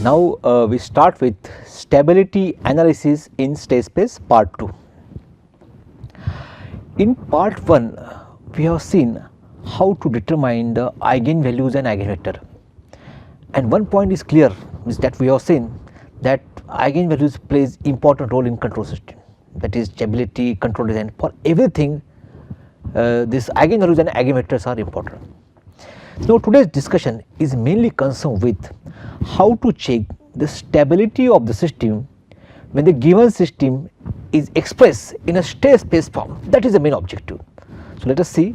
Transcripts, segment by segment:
Now we start with stability analysis in state space part 2. In part 1 we have seen how to determine the eigenvalues and eigenvector, and one point is clear, is that we have seen that eigenvalues plays important role in control system, that is stability, control design. For everything these eigenvalues and eigenvectors are important. Now today's discussion is mainly concerned with how to check the stability of the system when the given system is expressed in a state space form. That is the main objective. So let us see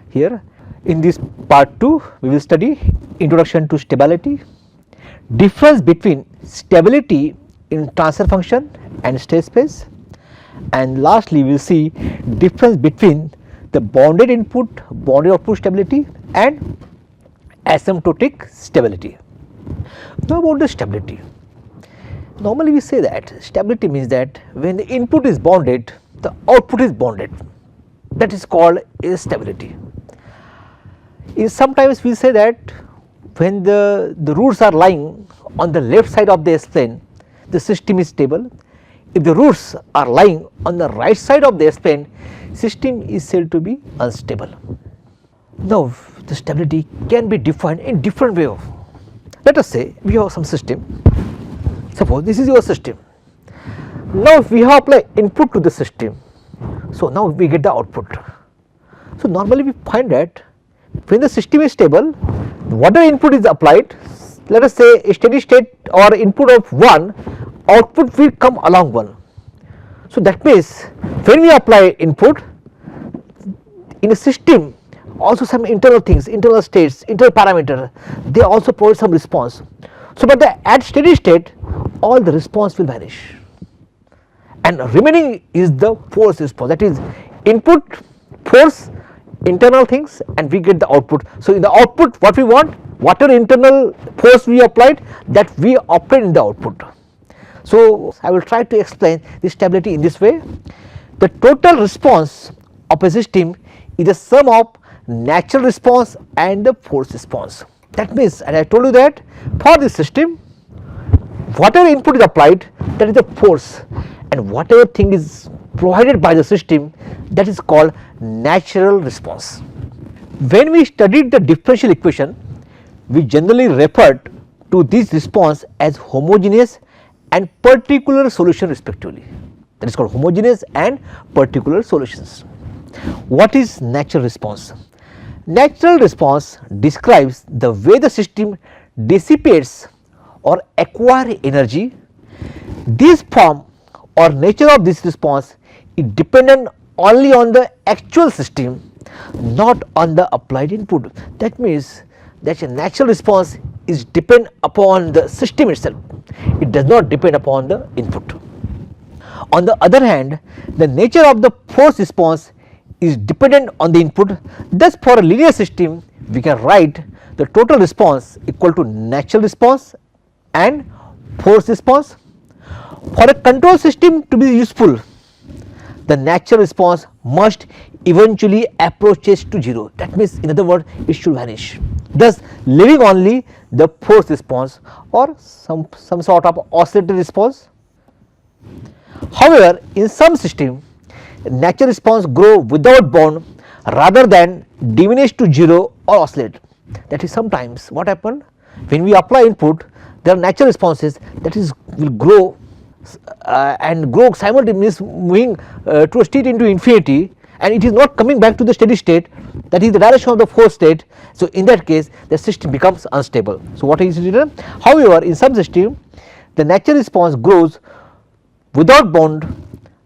here. In this part 2 we will study introduction to stability, difference between stability in transfer function and state space, and lastly we will see difference between the bounded input bounded output stability and asymptotic stability. Now about the stability, normally we say that stability means that when the input is bounded the output is bounded, that is called a stability. Sometimes we say that when the roots are lying on the left side of the S-plane the system is stable. If the roots are lying on the right side of the S-plane, system is said to be unstable. Now the stability can be defined in different way. Let us say we have some system, suppose this is your system. Now if we have applied input to the system, so now we get the output. So normally we find that when the system is stable, whatever input is applied, let us say a steady state or input of 1, output will come along 1. So that means when we apply input in a system, also some internal things, internal states, internal parameter, they also provide some response. So but at steady state all the response will vanish and remaining is the force response, that is input, force, internal things, and we get the output. So in the output what we want, whatever internal force we applied, that we operate in the output. So I will try to explain the stability in this way. The total response of a system is the sum of natural response and the force response. That means, and I told you that for this system whatever input is applied, that is the force, and whatever thing is provided by the system, that is called natural response. When we studied the differential equation, we generally referred to this response as homogeneous and particular solution respectively, that is called homogeneous and particular solutions. What is natural response? Natural response describes the way the system dissipates or acquire energy. This form or nature of this response is dependent only on the actual system, not on the applied input. That means that a natural response is depend upon the system itself, it does not depend upon the input. On the other hand, the nature of the force response is dependent on the input. Thus for a linear system we can write the total response equal to natural response and force response. For a control system to be useful, the natural response must eventually approaches to 0, that means in other words it should vanish, thus leaving only the force response or some sort of oscillating response. However, in some system natural response grow without bound rather than diminish to 0 or oscillate. That is sometimes what happen when we apply input, there are natural responses that is will grow and grow simultaneously, moving to a state into infinity, and it is not coming back to the steady state, that is the direction of the force state. So in that case the system becomes unstable. So what is it? However, in some system the natural response grows without bound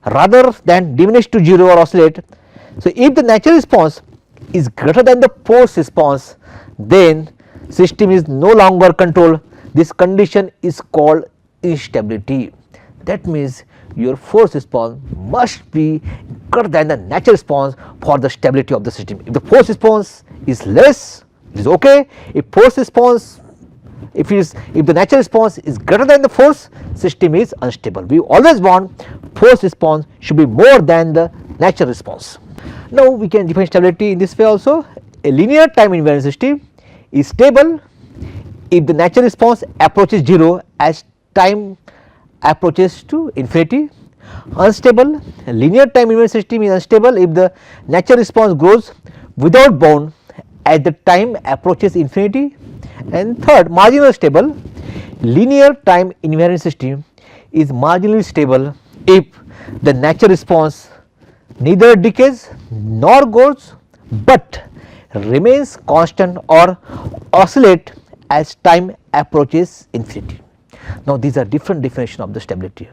rather than diminish to 0 or oscillate. So if the natural response is greater than the force response, then system is no longer controlled. This condition is called instability. That means your force response must be greater than the natural response for the stability of the system. If the force response is less, it is okay. If force response, if the natural response is greater than the force, system is unstable. We always want force response should be more than the natural response. Now we can define stability in this way also. A linear time invariant system is stable if the natural response approaches 0 as time approaches to infinity. Unstable, linear time invariant system is unstable if the natural response grows without bound as the time approaches infinity. And third, marginal stable, linear time invariant system is marginally stable if the natural response neither decays nor goes but remains constant or oscillate as time approaches infinity. Now these are different definition of the stability.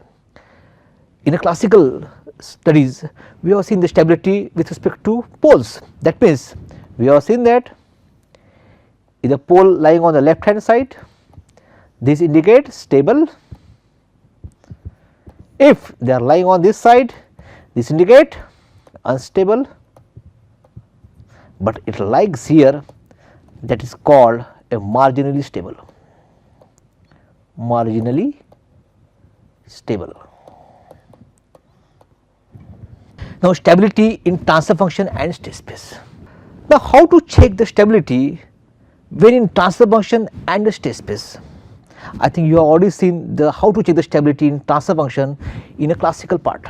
In a classical studies we have seen the stability with respect to poles. That means we have seen that in the pole lying on the left hand side, this indicates stable. If they are lying on this side, this indicate unstable, but it lies here, that is called a marginally stable. Marginally stable. Now stability in transfer function and state space. Now how to check the stability when in transfer function and the state space? I think you have already seen the how to check the stability in transfer function in a classical part.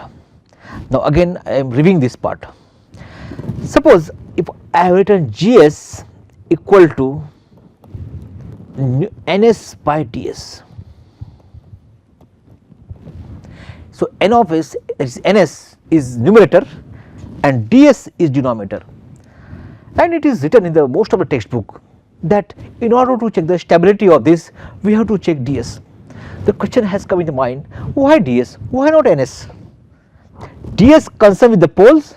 Now again I am reviewing this part. Suppose if I have written Gs equal to Ns by ds. So n of s, that is Ns is numerator and ds is denominator, and it is written in the most of the textbook that in order to check the stability of this we have to check ds. The question has come in the mind, why ds, why not ns? Ds concerned with the poles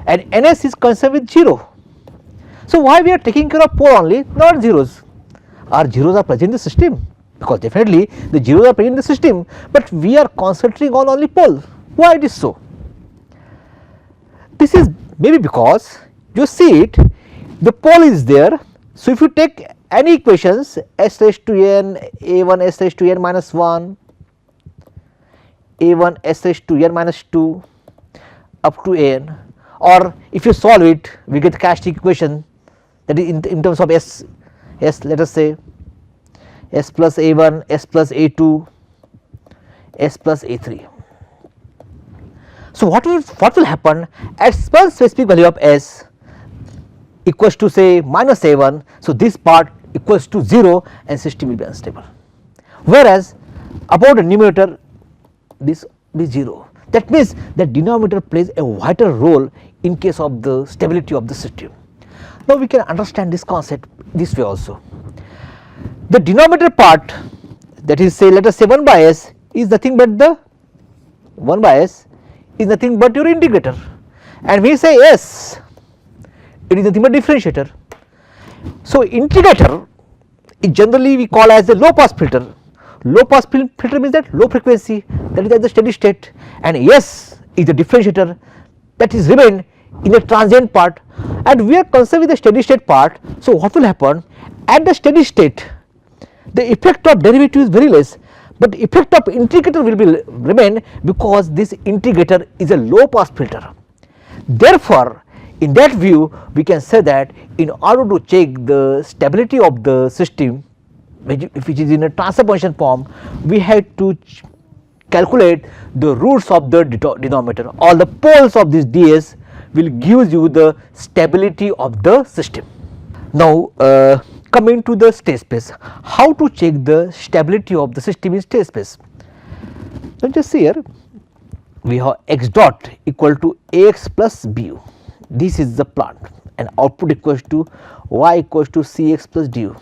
and ns is concerned with 0. So why we are taking care of pole only, not zeros? Our zeros are present in the system, because definitely the zeros are present in the system, but we are concentrating on only pole. Why it is so? This is maybe because you see it, the pole is there. So if you take any equations s raised to n, a1 s raised to n minus 1, a1 s raised to n minus 2 up to n, or if you solve it we get the characteristic equation, that is in terms of s let us say s plus a1, s plus a2, s plus a3. So what will happen at some specific value of s equals to say minus a1, so this part equals to 0 and system will be unstable, whereas about the numerator this be 0. That means the denominator plays a vital role in case of the stability of the system. Now we can understand this concept this way also. The denominator part, that is say let us say 1 by s is nothing but the 1 by s is nothing but your integrator, and we say s, it is nothing but differentiator. So integrator is generally we call as a low pass filter. Low pass filter means that low frequency, that is at the steady state, and s is the differentiator that is remain in a transient part, and we are concerned with the steady state part. So what will happen at the steady state, the effect of derivative is very less, but the effect of integrator will be remain, because this integrator is a low pass filter. Therefore in that view we can say that in order to check the stability of the system which is in a transfer function form, we have to calculate the roots of the denominator. All the poles of this ds will give you the stability of the system. Now coming to the state space, how to check the stability of the system in state space? Now just see here we have x dot equal to ax plus bu, this is the plant, and output equals to y equals to cx plus du.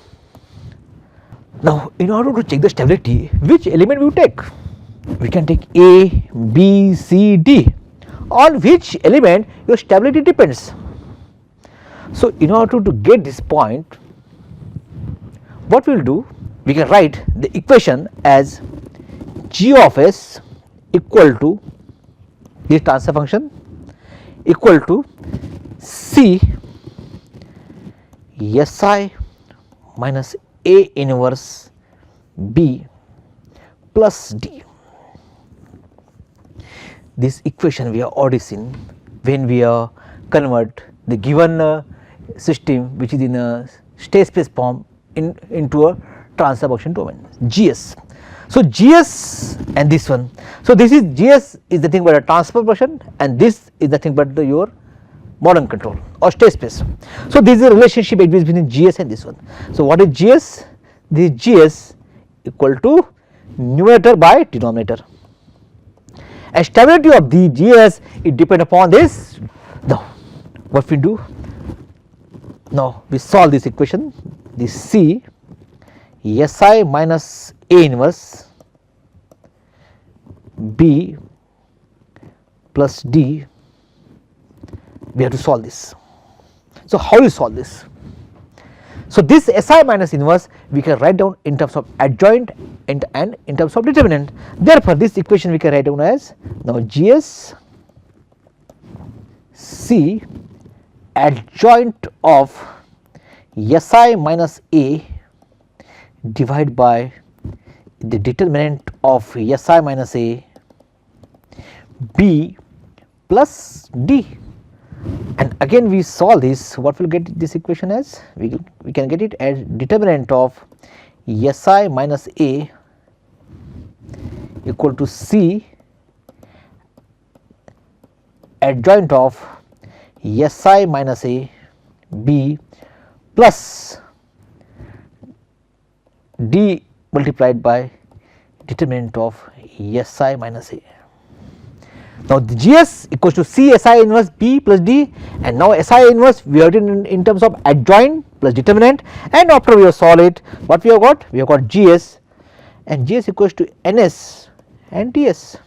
Now in order to check the stability, which element we take? We can take a, b, c, d, on which element your stability depends. So in order to get this point, what we will do, we can write the equation as g of s equal to this transfer function equal to c si minus a inverse b plus d. This equation we have already seen when we convert the given system which is in a state space form into a transfer function domain GS. So GS and this one. So this is GS is the thing about a transfer function, and this is the thing about your modern control or state space. So this is the relationship between GS and this one. So what is GS? This GS equal to numerator by denominator. And stability of the GS it depend upon this. Now what we do? Now we solve this equation. This C Si minus A inverse B plus D, we have to solve this. So how you solve this? So this Si minus inverse we can write down in terms of adjoint and in terms of determinant. Therefore this equation we can write down as now GS C adjoint of Si minus A divided by the determinant of Si minus A B plus D. And again we solve this, what will get this equation as? We can get it as determinant of Si minus A equal to C adjoint of Si minus A B plus D multiplied by determinant of Si minus A. Now the GS equals to C Si inverse B plus D, and now Si inverse we have written in terms of adjoint plus determinant, and after we have solved it, what we have got? We have got GS, and GS equals to NS and DS.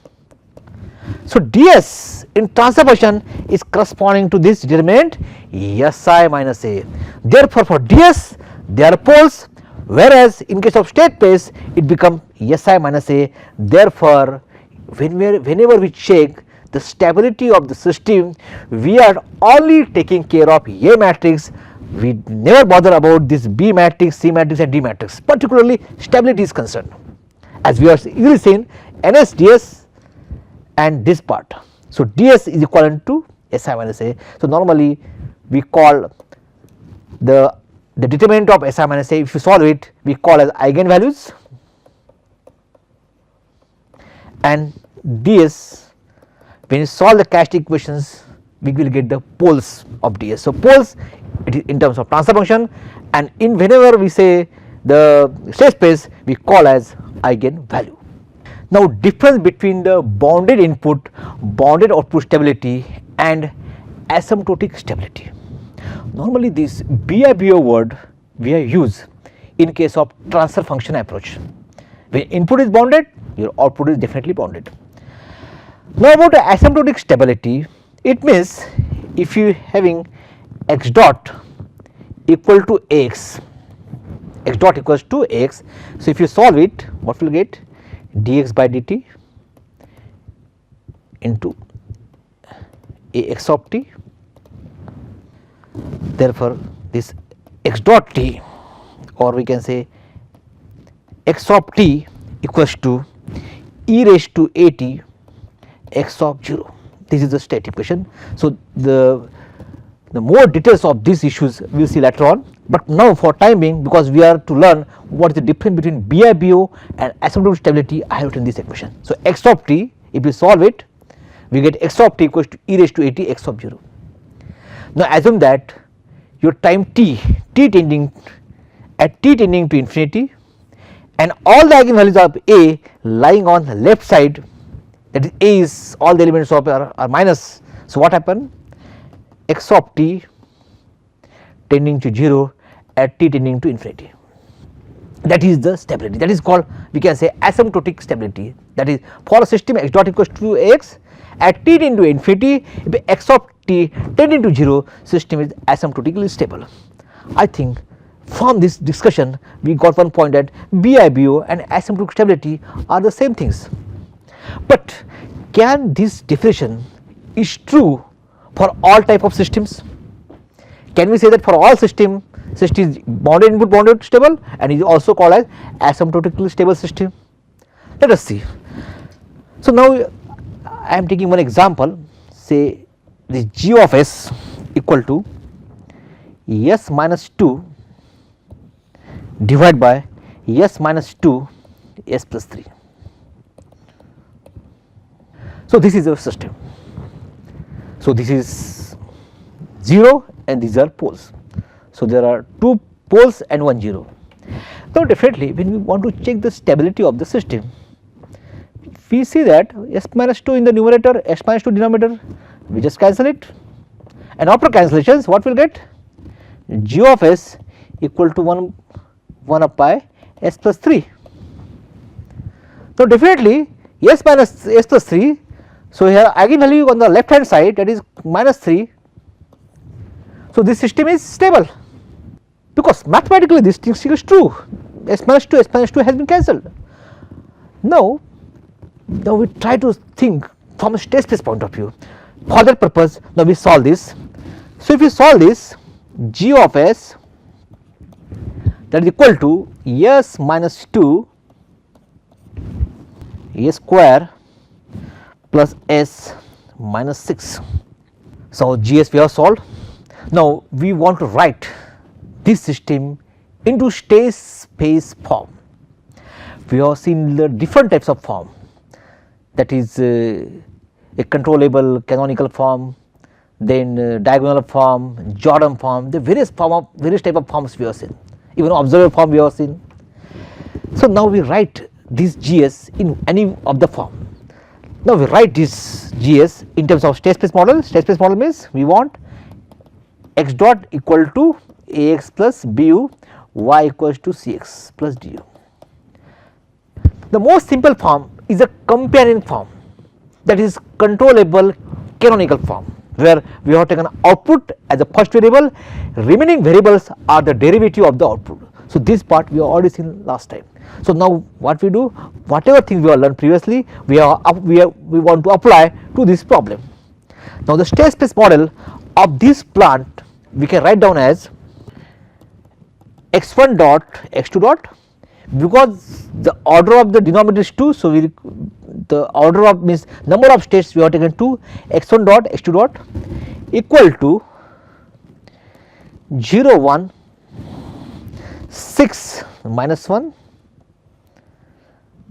So DS in transfer function is corresponding to this determinant Si minus A. Therefore for DS they are poles, whereas in case of state space it becomes Si minus A. Therefore whenever we check the stability of the system, we are only taking care of A matrix. We never bother about this B matrix, C matrix and D matrix, particularly stability is concerned, as we are easily seen NS DS and this part. So DS is equivalent to Si minus A. So normally we call the determinant of Si minus A, if you solve it, we call as eigenvalues, and DS when you solve the characteristic equations we will get the poles of DS. So poles it is in terms of transfer function, and in whenever we say the state space we call as eigenvalue. Now difference between the bounded input, bounded output stability and asymptotic stability. Normally this BIBO word we have used in case of transfer function approach. When input is bounded, your output is definitely bounded. Now about the asymptotic stability, it means if you having x dot equal to x, x dot equals to x, so if you solve it, what will get? Dx by dt into Ax of t. Therefore this x dot t, or we can say x of t equals to e raised to at x of 0. This is the state equation. So the more details of these issues we will see later on, but now for time being, because we are to learn what is the difference between BIBO and asymptotic stability, I have written this equation. So x of t, if we solve it, we get x of t equals to e raised to at x of 0. Now assume that your time t tending to infinity, and all the eigenvalues of A lying on the left side, that is A is all the elements of are minus. So what happen? X of t tending to 0 at t tending to infinity, that is the stability, that is called, we can say, asymptotic stability. That is for a system x dot equals to x at t tending to infinity, if x of t tending to 0, system is asymptotically stable. I think from this discussion we got one point that BIBO and asymptotic stability are the same things. But can this definition is true for all type of systems? Can we say that for all system is bounded input bounded stable and is also called as asymptotically stable system? Let us see. So now I am taking one example, say this g of s equal to s minus 2 divided by s minus 2 s plus 3. So, this is our system. So, this is 0 and these are poles. So, there are 2 poles and 1 0. Now, definitely when we want to check the stability of the system, we see that s minus 2 in the numerator, s minus 2 denominator, we just cancel it, and after cancellations what we will get? G of s equal to 1 up by s plus 3. So, definitely s minus s plus 3. So, here eigenvalue on the left hand side, that is minus 3. So, this system is stable, because mathematically this thing is true, s minus 2 has been cancelled. Now we try to think from a state space point of view. For that purpose, now we solve this. So, if we solve this, g of s, that is equal to s minus 2 a square plus s minus 6. So, gs we have solved. Now, we want to write this system into state space form. We have seen the different types of form, that is a controllable canonical form, then diagonal form, Jordan form, the various type of forms we have seen, even observer form we have seen. So, now we write this gs in any of the form. Now, we write this gs in terms of state space model. State space model means we want x dot equal to ax plus bu, y equals to cx plus du. The most simple form is a companion form, that is controllable canonical form, where we have taken output as a first variable, remaining variables are the derivative of the output. So, this part we have already seen last time. So, now what we do, whatever things we have learned previously, we want to apply to this problem. Now, the state space model of this plant we can write down as x1 dot x2 dot, because the order of the denominator is 2. So, the order of means number of states we have taken 2, x1 dot x2 dot equal to 0 1 6 minus 1,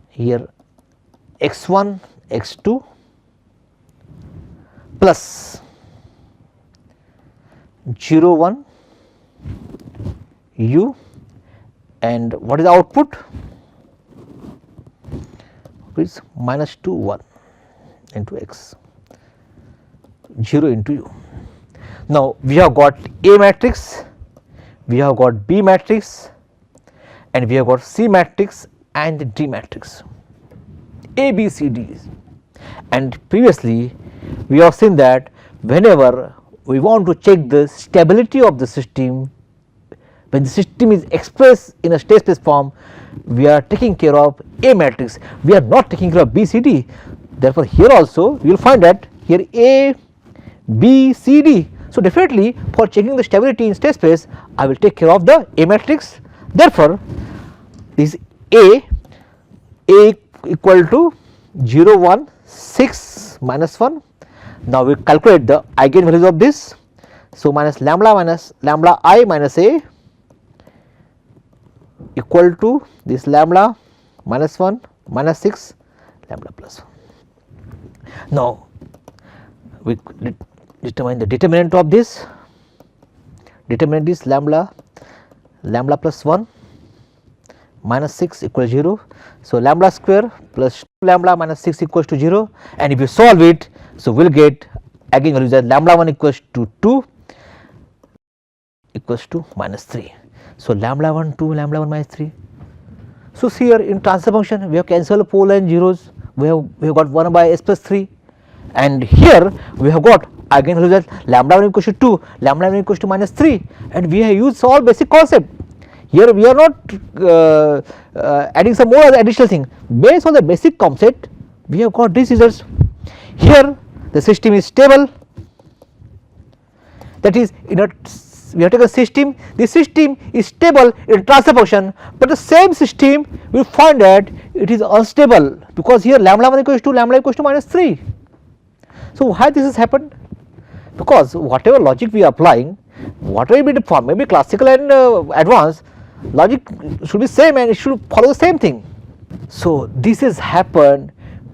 here x1 x2 plus 0 1 u, and what is the output? Is minus 2 1 into x, 0 into u. Now, we have got A matrix, we have got B matrix, and we have got C matrix and D matrix, A, B, C, D. And previously we have seen that whenever we want to check the stability of the system, when the system is expressed in a state space form, we are taking care of A matrix, we are not taking care of B, C, D. Therefore, here also you will find that here A, B, C, D. So, definitely for checking the stability in state space, I will take care of the A matrix. Therefore, this A equal to 0 1 6 minus 1. Now, we calculate the eigenvalues of this. So, minus lambda I minus A equal to this lambda minus 1 minus 6 lambda plus 1. Now, we determine the determinant of this. Determinant is lambda plus 1 minus 6 equals 0. So, lambda square plus 2 lambda minus 6 equals to 0, and if you solve it, so we will get eigenvalues as lambda 1 equals to 2 equals to minus 3. So, lambda 1 2 lambda 1 minus 3. So, see here in transfer function we have cancelled pole and zeros, we have got 1 by s plus 3, and here we have got eigenvalues as lambda 1 equals to 2, lambda 1 equals to minus 3, and we have used all basic concept. Here we are not adding some more additional thing. Based on the basic concept, we have got these results. Here the system is stable, that is in a we have taken a system, this system is stable in transfer function, but the same system we find that it is unstable, because here lambda 1 equals to lambda equals to minus 3. So, why this has happened? Because whatever logic we are applying, whatever be the form, maybe classical and advanced, logic should be same and it should follow the same thing. So this has happened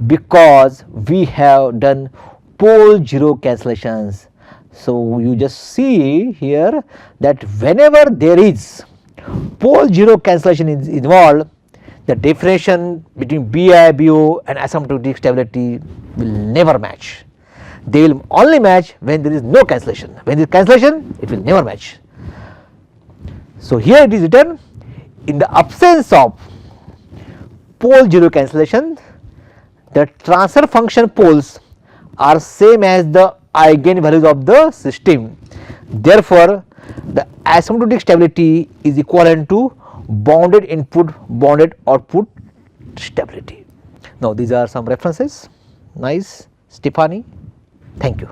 because we have done pole zero cancellations. So you just see here that whenever there is pole zero cancellation is involved, the definition between BIBO and asymptotic stability will never match. They will only match when there is no cancellation. When there is cancellation, it will never match. So here it is written, in the absence of pole zero cancellation, the transfer function poles are same as the eigenvalues of the system. Therefore, the asymptotic stability is equivalent to bounded input, bounded output stability. Now these are some references. Nice, Stephanie. Thank you.